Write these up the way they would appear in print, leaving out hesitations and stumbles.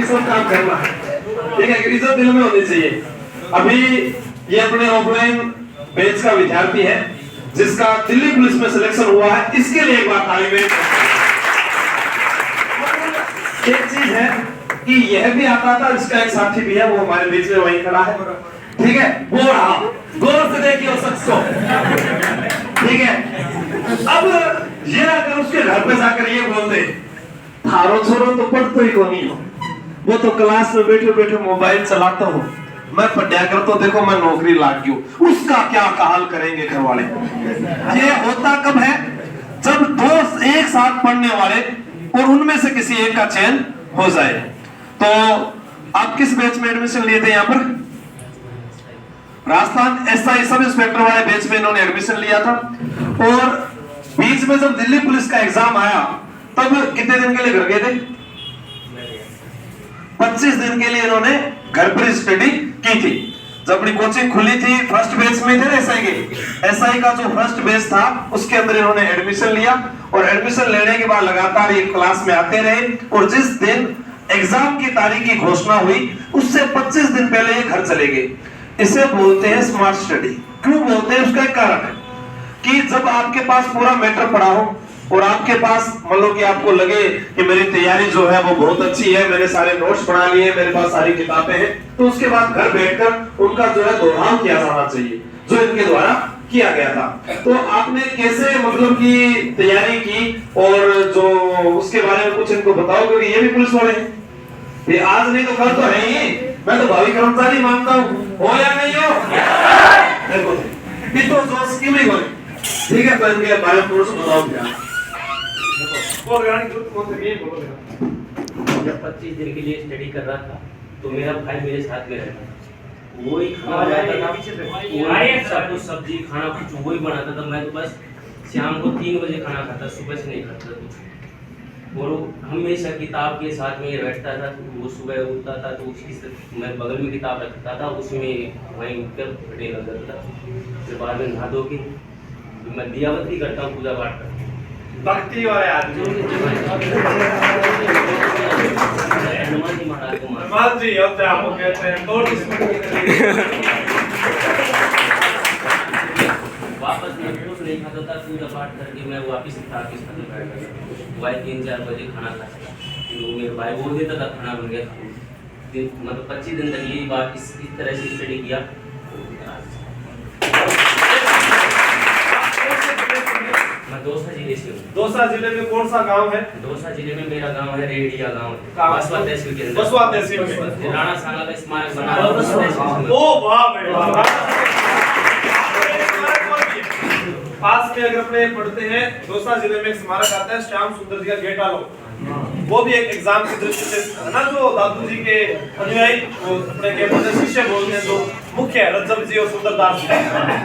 सब काम करना है, ठीक है, इज्जत दिल में होनी चाहिए। अभी ये अपने ऑफलाइन बैच का विद्यार्थी है जिसका दिल्ली पुलिस में सिलेक्शन हुआ है, इसके लिए एक बार ताली में। एक चीज है कि यह भी आता था, इसका एक साथी भी है, वो हमारे बीच में वहीं खड़ा है, ठीक है, वो रहा, गौर से देखिए उस शख्स को, ठीक है। अब ये अगर उसके घर पे जाकर ये बोल दे थारो छोरो तो पढ़तो ही को नहीं हो, वो तो क्लास में बैठे बैठे मोबाइल चलाता हूँ, मैं पढ़ा कर तो देखो मैं नौकरी लाग गई, उसका क्या हाल करेंगे घर वाले। ये होता कब है, जब दो एक साथ पढ़ने वाले और उनमें से किसी एक का चयन हो जाए। तो आप किस बैच में एडमिशन लिए थे? यहाँ पर राजस्थान एसआई सब इंस्पेक्टर वाले बैच में इन्होंने एडमिशन लिया था। और बीच में जब दिल्ली पुलिस का एग्जाम आया तब कितने दिन के लिए घर गए थे? 25 दिन के लिए इन्होंने घर पर स्टडी की थी। जब अपनी कोचिंग खुली थी, फर्स्ट बैच में थे एसआई के, एसआई का जो फर्स्ट बैच था उसके अंदर इन्होंने एडमिशन लिया और एडमिशन लेने के बाद लगातार ये क्लास में आते रहे। और जिस दिन एग्जाम की तारीख की घोषणा हुई उससे 25 दिन पहले ये घर चले गए। इसे बोलते हैं स्मार्ट स्टडी। क्यों बोलते हैं? उसका एक कारण है कि जब आपके पास पूरा मैटर पड़ा हो और आपके पास मान लो कि आपको लगे कि मेरी तैयारी जो है वो बहुत अच्छी है, मैंने सारे नोट्स बना लिए, मेरे पास सारी किताबें हैं, तो उसके बाद घर बैठकर उनका जो है दोहराव किया जाना चाहिए जो इनके द्वारा किया गया था। तो आपने कैसे मतलब की तैयारी की और जो उसके बारे में कुछ इनको बताओ, क्योंकि ये भी पुलिस वाले हैं, ये आज नहीं तो कल तो है ही। मैं तो भावी कर्मचारी मानता हूँ, हो या नहीं हो? देखो तो जोश की नहीं बोले, ठीक है, तो इनके बारे में थोड़ा सा बताओ क्या। जब 25 दिन के लिए स्टडी कर रहा था तो मेरा भाई मेरे साथ में रहता था, वो ही खाना बनाता था, सब कुछ सब्जी खाना कुछ वही बनाता था। मैं तो बस शाम को 3 बजे खाना खाता, सुबह से नहीं खाता कुछ। और हमेशा किताब के साथ में बैठता था, तो वो सुबह उठता था तो उसकी मैं बगल में किताब रखता था, उसमें वहीं उठकर पढ़ने लग जाता था। फिर बाद में नहा धो के मैं दियावत भी करता हूँ, पूजा पाठ करता हूँ। भक्ति वाले आदमी हनुमान जी होते हैं, आपको कहते हैं तो वापस मैं कुछ नहीं खाता था, पूजा पाठ करके मैं वापस ऑफिस में बैठता था। भाई 3-4 बजे खाना खाता था, तो मेरे भाई वो देता था खाना बन गया। मतलब 25 दिन तक यही बात इस तरह से स्टडी किया। मैं दौसा जिले से हूँ। दौसा जिले में कौन सा गांव है? दौसा जिले में मेरा गांव है रेडिया गांव, बसवा तहसील के अंदर। बसवा तहसील में राणा सांगा का स्मारक बना है। ओ वाह भाई वाह। पास में अगर अपने पढ़ते हैं, दौसा जिले में एक स्मारक आता है श्याम सुंदर जी का गेट आलो, वो भी एक एग्जाम की दृष्टि से है ना, जो दादू जी के अनुयायी अपने के शिष्य बोलते हैं, जो मुख्य है रज्जब जी और सुंदरदास जी।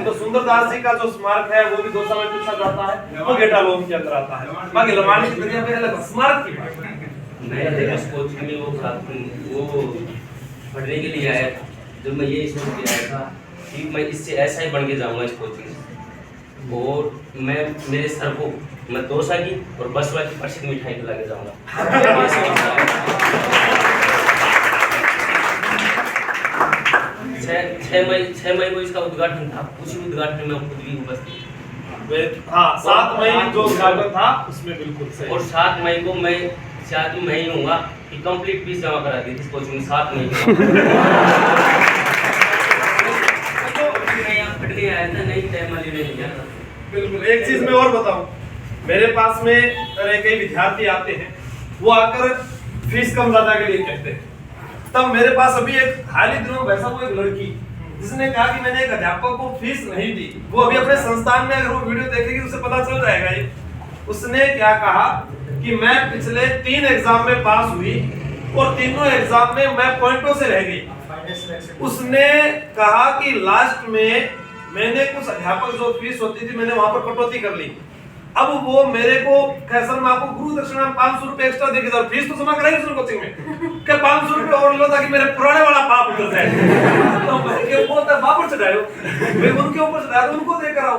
तो सुंदरदास जी का जो स्मारक है वो भी दौसा में पूछा जाता है, वो गेटालोम के अंदर आता है। बाकी लवानी की दुनिया में अलग स्मारक की बात। मैं देखा कोचिंग में वो पढ़ने के लिए आया था, जब मैं ये सोच के आया था कि मैं इससे ऐसा ही बन के जाऊंगा इस कोचिंग से। और मैं मेरे सर को मैं दौसा की और बसवा की प्रसिद्ध मिठाई खिला के जाऊंगा। 6 मई को इसका उद्घाटन था, उसी उद्घाटन में खुद भी उपस्थित। हाँ, 7 मई जो उद्घाटन था उसमें बिल्कुल सही। और 7 मई को मैं शायद मैं ही हूँगा कि कंप्लीट फीस जमा करा दी थी कोचिंग में 7 मई को। मैं यहाँ पढ़ने आया था, नहीं टाइम लेने नहीं जाता। बिल्कुल। एक चीज मैं और बताऊं, मेरे पास में कई विद्यार्थी आते हैं, वो आकर फीस कम ज्यादा के लिए कहते हैं। तब मेरे पास अभी एक हाल ही दिनों वैसा वो एक लड़की जिसने कहा कि मैंने एक अध्यापक को फीस नहीं दी, वो अभी अपने संस्थान में अगर वो वीडियो देखेगी उसे पता चल जाएगा। ये उसने क्या कहा कि मैं पिछले 3 एग्जाम में पास हुई और तीनों एग्जाम में मैं पॉइंटों से रह गई। उसने कहा कि लास्ट में मैंने कुछ अध्यापक जो फीस होती थी मैंने वहां पर कटौती कर ली। अब वो मेरे को सर मैं आपको गुरु दक्षिणा 500 रुपए एक्स्ट्रा देगी, फीस तो जमा कराई उसने कोचिंग में। के 500 रुपये और लो ताकि मेरे पुराने वाला पाप उतर जाए। तो मैं वो वापस चढ़ायो, मैं उनके ऊपर चढ़ाया तो उनको देकर आओ।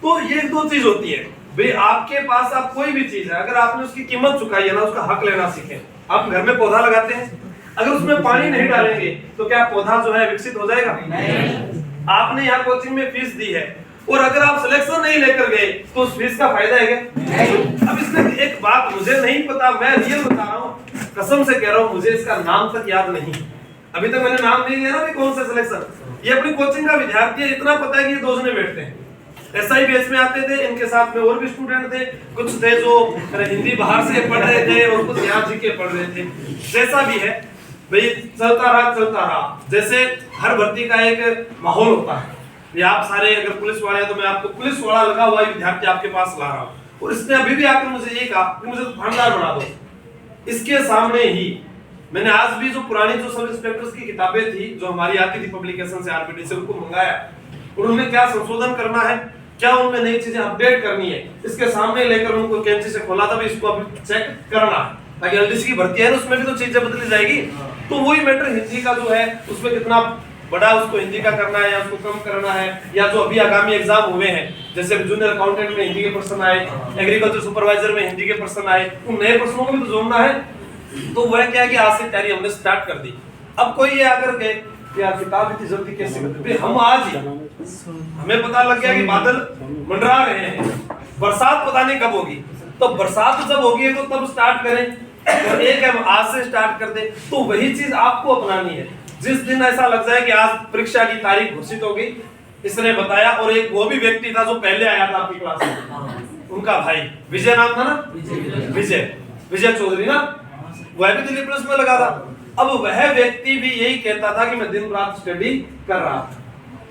तो ये दो चीज होती है भाई, आपके पास आप कोई भी चीज है, अगर आपने उसकी कीमत चुकाई है ना, उसका हक लेना सीखें। आप घर में पौधा लगाते हैं, अगर उसमें पानी नहीं डालेंगे तो क्या पौधा जो है विकसित हो जाएगा? नहीं। आपने यहाँ कोचिंग में फीस दी है और अगर आप सिलेक्शन नहीं लेकर गए तो उस फीस का फायदा है क्या? नहीं। अब इसमें एक बात मुझे नहीं पता, मैं रियल बता रहा हूँ, कसम से कह रहा हूँ, मुझे इसका नाम तक याद नहीं, अभी तक मैंने नाम नहीं लिया ना कि कौन सा सिलेक्शन। ये अपनी कोचिंग का विद्यार्थी है, इतना पता है कि ये 2 जने बैठते हैं, एसआई बेस में आते थे, इनके साथ में और भी स्टूडेंट थे, कुछ थे जो हिंदी बाहर से पढ़ रहे थे और कुछ यहाँ जी के पढ़ रहे थे। जैसा भी है भाई, चलता रहा। जैसे हर भर्ती का एक माहौल होता है, ये आप सारे अगर पुलिस वाले हैं तो मैं आपको पुलिस वाला लगा हुआ विद्यार्थी आपके पास ला रहा हूँ, और इसने अभी भी आकर मुझे ये कहा कि मुझे दुकानदार बना दो। इसके सामने ही मैंने आज भी जो पुरानी जो सब इंस्पेक्टर्स की किताबें थी जो हमारी आती थी पब्लिकेशन से, आरपीडी से, उनको मंगाया, उन्होंने क्या संशोधन करना है, क्या उनमें नई चीजें अपडेट करनी है, इसके सामने लेकर उनको कैंची से खोला था भी इसको अभी चेक करना है, ताकि एलडीसी की भर्ती है ना, उसमें भी तो चीजें बदली जाएगी। तो वही मैटर हिंदी का जो है उसमें कितना बड़ा उसको हिंदी का करना है या उसको कम करना है, या जो अभी आगामी एग्जाम हुए हैं, जैसे जूनियर अकाउंटेंट में हिंदी के प्रश्न आए, एग्रीकल्चर सुपरवाइजर में हिंदी के प्रश्न आए, उन नए प्रश्नों को भी तो जोड़ना है। तो वह क्या है कि आज से तैयारी हमने स्टार्ट कर दी। अब कोई ये आकर के यार किताब इतनी जल्दी कैसे करते, हम आज ही हमें पता लग गया कि बादल मंडरा रहे हैं, बरसात पता नहीं कब होगी, तो बरसात जब होगी तो तब स्टार्ट करें, और एक हम आज से स्टार्ट कर दे। तो वही चीज आपको अपनानी है। जिस दिन ऐसा लग जाए कि आज परीक्षा की तारीख घोषित हो गई, इसने बताया, और एक वो भी व्यक्ति था जो पहले आया था आपकी क्लास में, उनका भाई विजय नाम था ना, विजय चौधरी ना, वह भी दिल्ली पुलिस में लगा था। अब वह व्यक्ति भी यही कहता था कि मैं दिन रात स्टडी कर रहा था।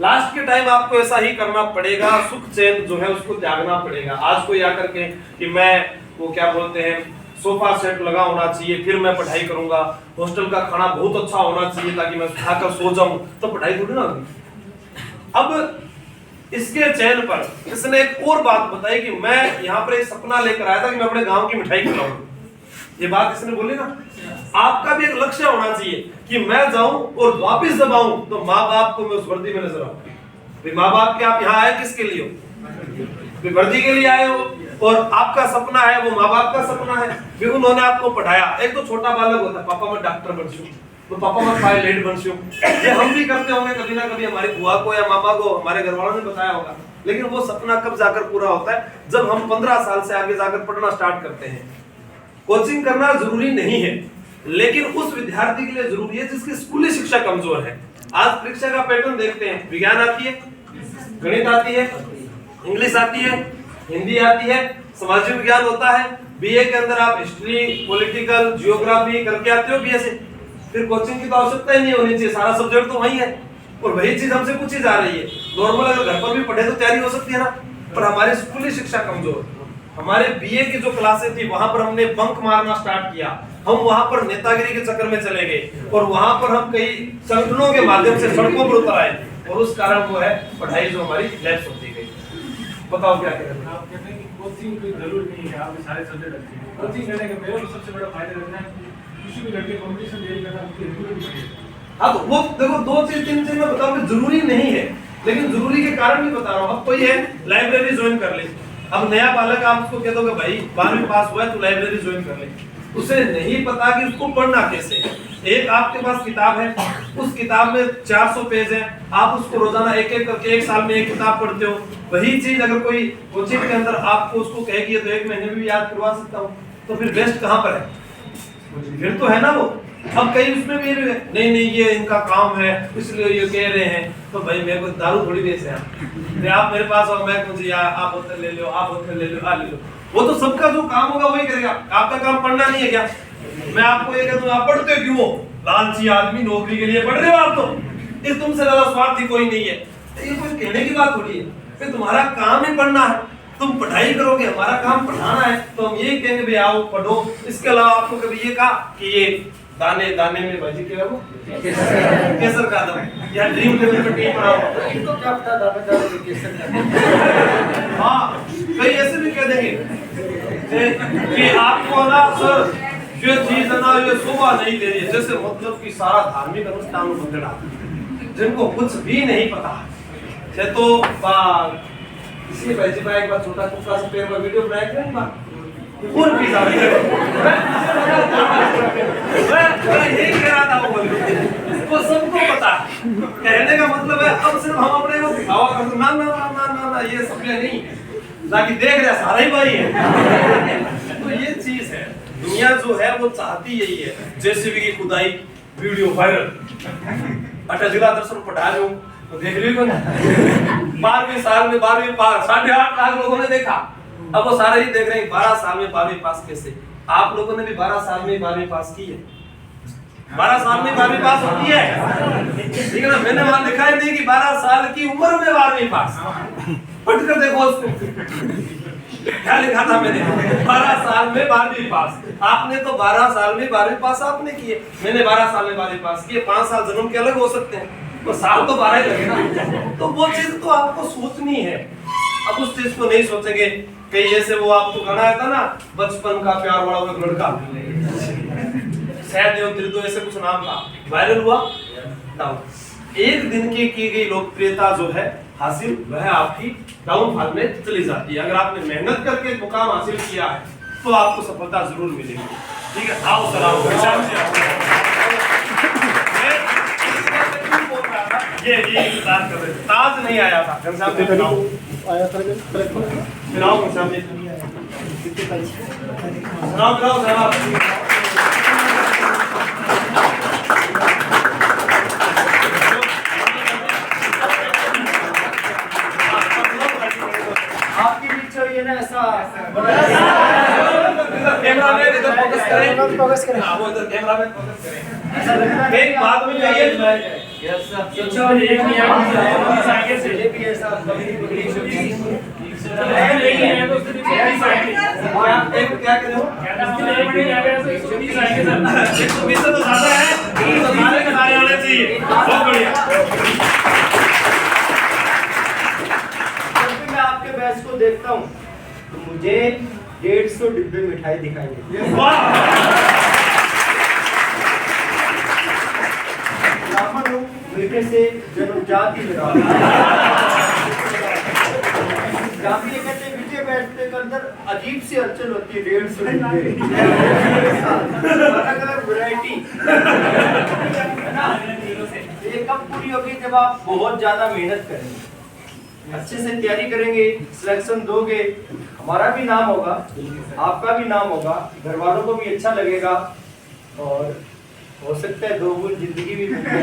लास्ट के टाइम आपको ऐसा ही करना पड़ेगा, सुख चैन जो है उसको त्यागना पड़ेगा। आज कोई आकर के कि मैं वो क्या बोलते हैं सोफा सेट लगा होना चाहिए फिर मैं पढ़ाई करूंगा, हॉस्टल का खाना बहुत अच्छा होना चाहिए ताकि मैं खाकर सो जाऊं, तो पढ़ाई थोड़ी ना होगी। अब इसके चैन पर इसने एक और बात बताई कि मैं यहाँ पर एक सपना लेकर आया था कि मैं अपने गांव की मिठाई खिलाऊं। ये बात इसने बोली ना, आपका भी एक लक्ष्य होना चाहिए कि मैं जाऊं और वापस जब आऊं तो माँ बाप को मैं उस वर्दी में नजर आऊं। माँ बाप के आप यहाँ आए किसके लिए हो? वर्दी के लिए आए हो, और आपका सपना है वो माँ बाप का सपना है। फिर उन्होंने आपको पढ़ाया, एक तो छोटा बालक होता है पापा मैं डॉक्टर बनूं, तो पापा मैं पायलट बनूं, ये हम भी करते होंगे कभी ना कभी, हमारी बुआ को या मामा को हमारे घर वालों ने बताया होगा। लेकिन वो सपना कब जाकर पूरा होता है? जब हम 15 साल से आगे जाकर पढ़ना स्टार्ट करते हैं। कोचिंग करना जरूरी नहीं है, लेकिन उस विद्यार्थी के लिए जरूरी है जिसकी स्कूली शिक्षा कमजोर है। आज परीक्षा का पैटर्न देखते हैं, विज्ञान आती है, गणित आती है, इंग्लिश आती है, हिंदी आती है, सामाजिक विज्ञान होता है, बीए के अंदर आप हिस्ट्री, पॉलिटिकल, जियोग्राफी करके आते हो बीए से, फिर कोचिंग की तो आवश्यकता ही नहीं होनी चाहिए, सारा सब्जेक्ट तो वही है, और वही चीज हमसे पूछी जा रही है। नॉर्मल अगर घर पर भी पढ़े तो तैयारी हो सकती है ना, पर हमारी स्कूली शिक्षा कमजोर। हमारे बीए की जो क्लासेस थी वहां पर हमने बंक मारना स्टार्ट किया, हम वहां पर नेतागिरी के चक्कर में चले गए, और वहां पर हम कई संगठनों के माध्यम से सड़कों पर उतर आए, और उस कारण वो है पढ़ाई जो हमारी लैप्स होती गई। बताओ क्या करें? आप कहते हैं कि कोचिंग की जरूरत नहीं है, आप सारे सब्जेक्ट अच्छे हैं। कोचिंग करने का मेरा तो सबसे बड़ा फायदा रहता है किसी भी लड़के कंपटीशन देने का उसकी। हाँ तो वो देखो 2 चीज 3 चीज मैं बताऊं जरूरी नहीं है, लेकिन जरूरी के कारण भी बता रहा हूँ। अब तो ये लाइब्रेरी ज्वाइन कर ले, अब नया बालक आप उसको कह दोगे भाई 12वीं पास हुआ है तो लाइब्रेरी ज्वाइन कर ले, उसे नहीं पता कि उसको पढ़ना कैसे। एक आपके पास किताब है, उस किताब में 400 पेज है, आप उसको रोजाना एक एक करके 1 साल में 1 किताब पढ़ते हो। वही चीज अगर कोई कोचिंग के अंदर आपको उसको कहेगी तो 1 महीने में भी याद करवा सकता हूँ, तो फिर बेस्ट कहाँ पर है? फिर तो है ना वो। अब कहीं उसमें भी नहीं ये इनका काम है इसलिए ये कह रहे हैं, तो भाई मेरे को दारू थोड़ी बेच है, आप मेरे पास आओ, मैं मुझे आप बोतल ले लो, आप बोतल ले लो, ले लो। वो तो सबका जो काम होगा वही करेगा, आपका काम पढ़ना नहीं है क्या? मैं आपको ये कहता हूँ आप पढ़ते हो क्यों? लालची आदमी नौकरी के लिए पढ़ रहे हो आप, तो इस तुमसे ज्यादा स्वार्थी कोई नहीं है। ये कोई कहने की बात थोड़ी है, फिर तुम्हारा काम ही पढ़ना है, तुम पढ़ाई करोगे, हमारा काम पढ़ाना है, तो हम ये कहेंगे भाई आओ पढ़ो। इसके अलावा आपको कभी ये कहा कि ये दाने दाने में भाजी क्या वो केसर का दम या ड्रीम लेवल पे टीम बनाओ, तो क्या पता दाना केसर का। हाँ कई ऐसे भी कह देंगे कि आपको ना सर ये चीज है ना, ये शोभा नहीं दे रही है। जैसे मतलब कि सारा धार्मिक अनुष्ठान बंदड़ा, जिनको कुछ भी नहीं पता है। तो इसी बैठी पर एक बार छोटा टुकड़ा से पेड़ में वीडियो बनाया क्या बात फुल पिज़्ज़ा मैं यही कह रहा था। वो सबको पता है। कहने का मतलब है अब सिर्फ हम अपने को दिखावा कर ना ना ना ना ना, ना ये सब नहीं है, ताकि देख रहे सारा ही भाई है। तो ये चीज है, दुनिया जो है वो चाहती यही है। जेसीबी की खुदाई वीडियो वायरल, अटा जिला दर्शन पढ़ा रहे हो तो देख लियो ना। 12वीं साल में 12वीं पास 8.5 लाख लोगों ने देखा। अब वो सारे ही देख रहे हैं 12 साल में 12वीं पास कैसे। आप लोगों ने भी 12 साल में 12वीं पास की है। 12 साल में 12वीं पास होती है, ठीक है ना। मैंने वहां लिखा ही नहीं कि 12 साल की उम्र में 12वीं पास। पढ़ कर देखो उसको क्या लिखा था मैंने, 12 साल में 12वीं पास। आपने तो 12 साल में 12वीं पास आपने की है, मैंने 12 साल में 12वीं पास की है। 5 साल जन्म के अलग हो सकते हैं, तो साल तो 12 ही लगे ना। तो वो चीज तो आपको सोचनी है। अब उस चीज को नहीं सोचेंगे। कई जैसे वो आपको गाना आया था ना, बचपन का प्यार वाला वो लड़का, शायद त्रिदो ऐसे कुछ नाम था, वायरल हुआ। एक दिन की गई लोकप्रियता जो है हासिल, वह आपकी डाउनफॉल में चली जाती है। अगर आपने मेहनत करके मुकाम हासिल किया है तो आपको सफलता जरूर मिलेगी। ठीक है, आओ सर आओ। ये इंतजार कर रहे थे, ताज नहीं आया था। घनश्याम जी आया था, सुनाओ घनश्याम जी, सुनाओ साहब। आपकी भी इच्छा हुई है ना ऐसा कैमरा में इधर फोकस करें। हाँ, वो इधर कैमरा में फोकस करें। ऐसा लग रहा है एक बात में चाहिए यस सर। अच्छा ये भी आगे से ये भी ऐसा पगड़ी नहीं है तो उससे आप एक क्या कर रहे हो? 120 आएंगे सर। 120 तो ज्यादा है, तो सारे के सारे आने चाहिए। बहुत बढ़िया। जब भी मैं आपके बैच को देखता हूँ तो मुझे 150 डिब्बे मिठाई दिखाई देती है। ब्राह्मण लोग मीठे से जनजाति में जाति इकट्ठे मीठे बैठने के अंदर अजीब सी हलचल होती है। 150 डिब्बे अलग अलग वैरायटी, ये कब पूरी होगी? जब आप बहुत ज्यादा मेहनत करेंगे, अच्छे से तैयारी करेंगे, सिलेक्शन दोगे, हमारा भी नाम होगा, आपका भी नाम होगा, घर वालों को भी अच्छा लगेगा और हो सकता है 2 गुण जिंदगी भी मिल जाए।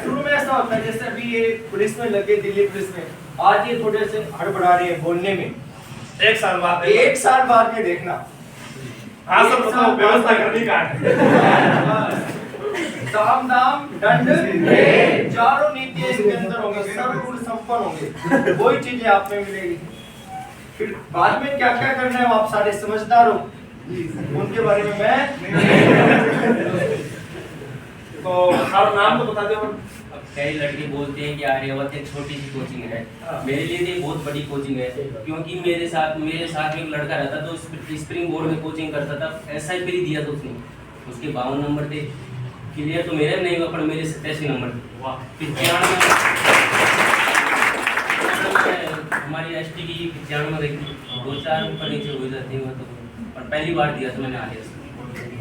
शुरू में ऐसा होता है, जैसे अभी ये पुलिस में लगे, दिल्ली पुलिस में, आज ये थोड़े से हड़बड़ा रहे हैं बोलने में। 1 साल बाद 1 साल बाद ये देखना। हाँ सर, मतलब व्यवस्था करनी का है। साम दाम दंड भेद, चारों नीतियां इसके अंदर होंगी, सब गुण संपन्न होंगे, वही चीजें आप में मिलेगी। फिर बाद में क्या क्या करना है, आप सारे समझदार हो, उनके बारे में मैं तो आप नाम तो बता दो। अब कई लड़के बोलते हैं कि आर्यवत एक छोटी सी कोचिंग है, मेरे लिए तो बहुत बड़ी कोचिंग है, क्योंकि मेरे साथ में एक लड़का रहता तो स्प्रिंग बोर्ड में कोचिंग करता था, SI फ्री दिया था उसने, उसके 52 नंबर थे, क्लियर तो मेरे नहीं हुआ पर मेरे 87 नंबर थे। वाह, 95 हमारी ST की 95 रही थी, 2-4 ऊपर नीचे हो जाती है, तो पर पहली बार दिया था मैंने आर्यस।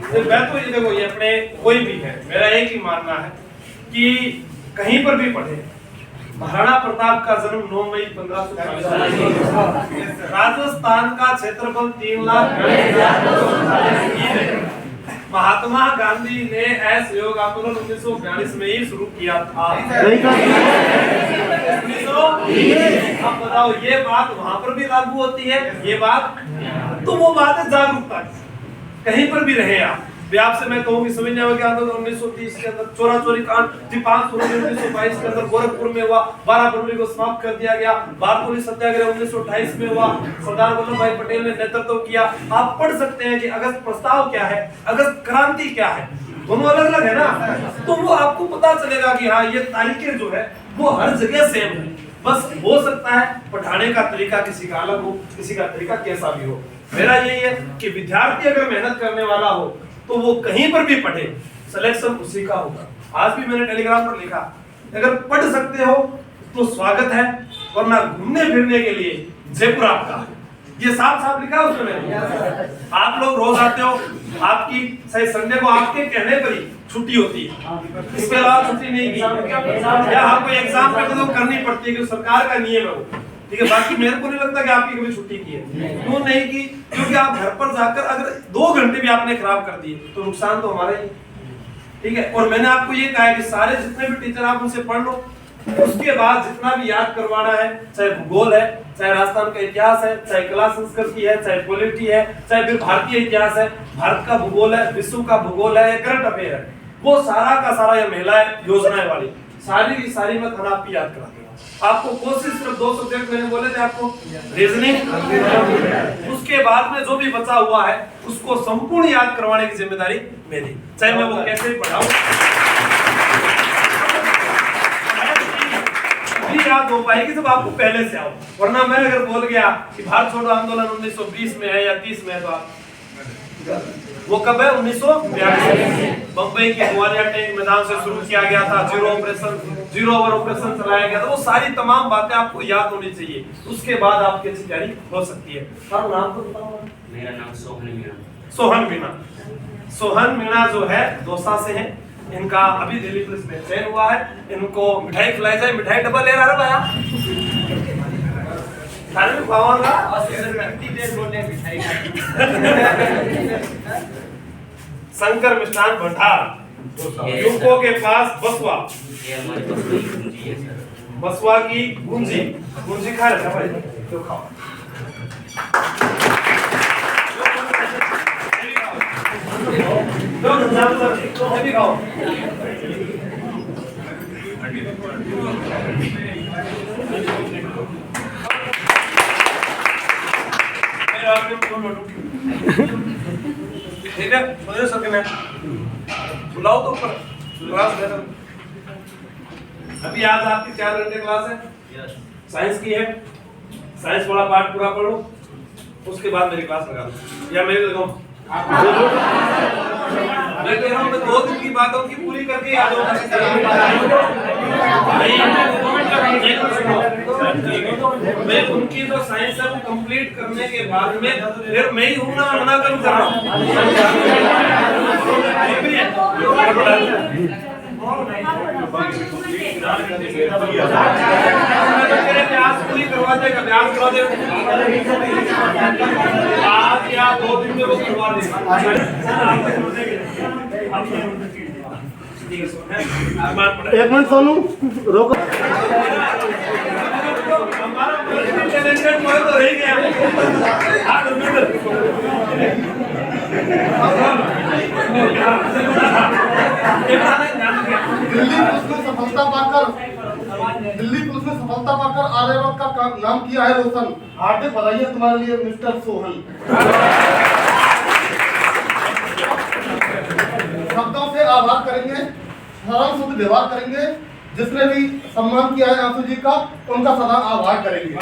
तो मैं तो ये देखो, ये अपने कोई भी है, मेरा एक ही मानना है कि कहीं पर भी पढ़े। महाराणा प्रताप का जन्म 9 मई 1540, राजस्थान का क्षेत्रफल 3 लाख। महात्मा गांधी ने असहयोग आंदोलन 1942 में ही शुरू किया था। अब बताओ, ये बात वहां पर भी लागू होती है, ये बात तो वो बात है जागरूकता की। कहीं पर भी रहे आप, आपसे मैं कहूँ कि सविनय के आंदोलन 1930 के अंदर चोरा चोरी कांड, 5 फरवरी 1922 के अंदर गोरखपुर में हुआ, 12 फरवरी को समाप्त कर दिया गया, बारडोली सत्याग्रह 1928 में हुआ, सरदार वल्लभ भाई पटेल ने नेतृत्व किया। आप पढ़ सकते हैं कि अगस्त प्रस्ताव क्या है, अगस्त क्रांति क्या है, दोनों अलग अलग है ना, तो वो आपको पता चलेगा कि हाँ ये तारीखें जो है वो हर जगह सेम है। बस हो सकता है पढ़ाने का तरीका किसी का अलग हो, किसी का तरीका कैसा भी हो। मेरा यही है कि विद्यार्थी अगर मेहनत करने वाला हो तो वो कहीं पर भी पढ़े, सिलेक्शन उसी का होगा। आज भी मैंने टेलीग्राम पर लिखा, अगर पढ़ सकते हो तो स्वागत है, वरना घूमने फिरने के लिए जयपुर आपका। ये साफ साफ लिखा है उसमें मैंने। आप लोग रोज आते हो, आपकी सही संडे को आपके कहने पर ही छुट्टी होती है, इसके अलावा छुट्टी नहीं की, या आपको एग्जाम पे तो करनी पड़ती है क्योंकि सरकार का नियम है वो, ठीक है। बाकी मेरे को नहीं लगता कि आपकी कभी छुट्टी की है। क्यों नहीं की? क्योंकि आप घर पर जाकर अगर 2 घंटे भी आपने खराब कर दिए तो नुकसान तो हमारा ही, ठीक है। और मैंने आपको ये कहा है कि सारे जितने भी टीचर आप उनसे पढ़ लो, उसके बाद जितना भी याद करवाना है, चाहे भूगोल है, चाहे राजस्थान का इतिहास है, चाहे कला संस्कृति है, चाहे पॉलिटी है, चाहे फिर भारतीय इतिहास है, भारत का भूगोल है, विश्व का भूगोल है, करंट अफेयर है, वो सारा का सारा ये महिलाएं योजनाएं वाली सारी की सारी मैं खाना आपकी याद करा दूंगा। आपको कोशिश सिर्फ 2 सब्जेक्ट मैंने बोले थे आपको, रीजनिंग, उसके बाद में जो भी बचा हुआ है उसको संपूर्ण याद करवाने की जिम्मेदारी मेरी, चाहे मैं वो कैसे भी पढ़ाऊं। याद हो पाएगी जब आपको पहले से आओ, वरना मैं अगर बोल गया कि भारत छोड़ो आंदोलन 1920 में है या 30 में है तो आप, वो कब है? 1942 बम्बई के ग्वालियर टैंक मैदान से शुरू किया गया था, जीरो ओवर ऑपरेशन चलाया गया था। वो सारी तमाम बातें आपको याद होनी चाहिए, उसके बाद आपकी अच्छी तैयारी हो सकती है। सर नाम तो बताओ। मेरा नाम सोहन मीणा। सोहन मीणा, सोहन मीणा जो है दौसा से है, इनका अभी दिल्ली पुलिस में चयन हुआ है। इनको मिठाई खिलाई जाए, मिठाई डब्बा ले रहा है भैया, खाने में खाऊंगा शंकर मिष्ठान भंडार, यूको के पास बसवा, ये हमारे बसवा की गुंजी है सर। बसवा की गुंजी, गुंजी खा रहे भाई तो खाओ। ये भी खाओ। ठीक है, मुझे सर के मैं बुलाओ तो ऊपर क्लास है। अभी आज आपकी 4 घंटे क्लास है, साइंस की है, साइंस वाला पार्ट पूरा पढ़ लो, उसके बाद मेरी क्लास लगा दो या मेरे लगाओ। मैं कह रहा हूँ मैं 2 दिन की बातों की पूरी करके आ जाऊँ। मैं उनकी जो साइंस है वो कंप्लीट करने के बाद में फिर मैं ही हूँ ना मना कर रहा हूँ। प्यास पूरी करवा देगा, प्यास करवा देगा आज या 2 दिन में वो करवा देगा। एक मिनट सोनू रोको। हमारा टैलेंटेड बॉय तो रह गया। दिल्ली पुलिस में सफलता पाकर आर्यभट्ट का नाम किया है रोशन। हार्दिक बधाई है तुम्हारे लिए मिस्टर सोहन। शब्दों से आभार करेंगे, सरल शुद्ध व्यवहार करेंगे। जिसने भी सम्मान किया है आंसू जी का, उनका सदा आभार करेंगे।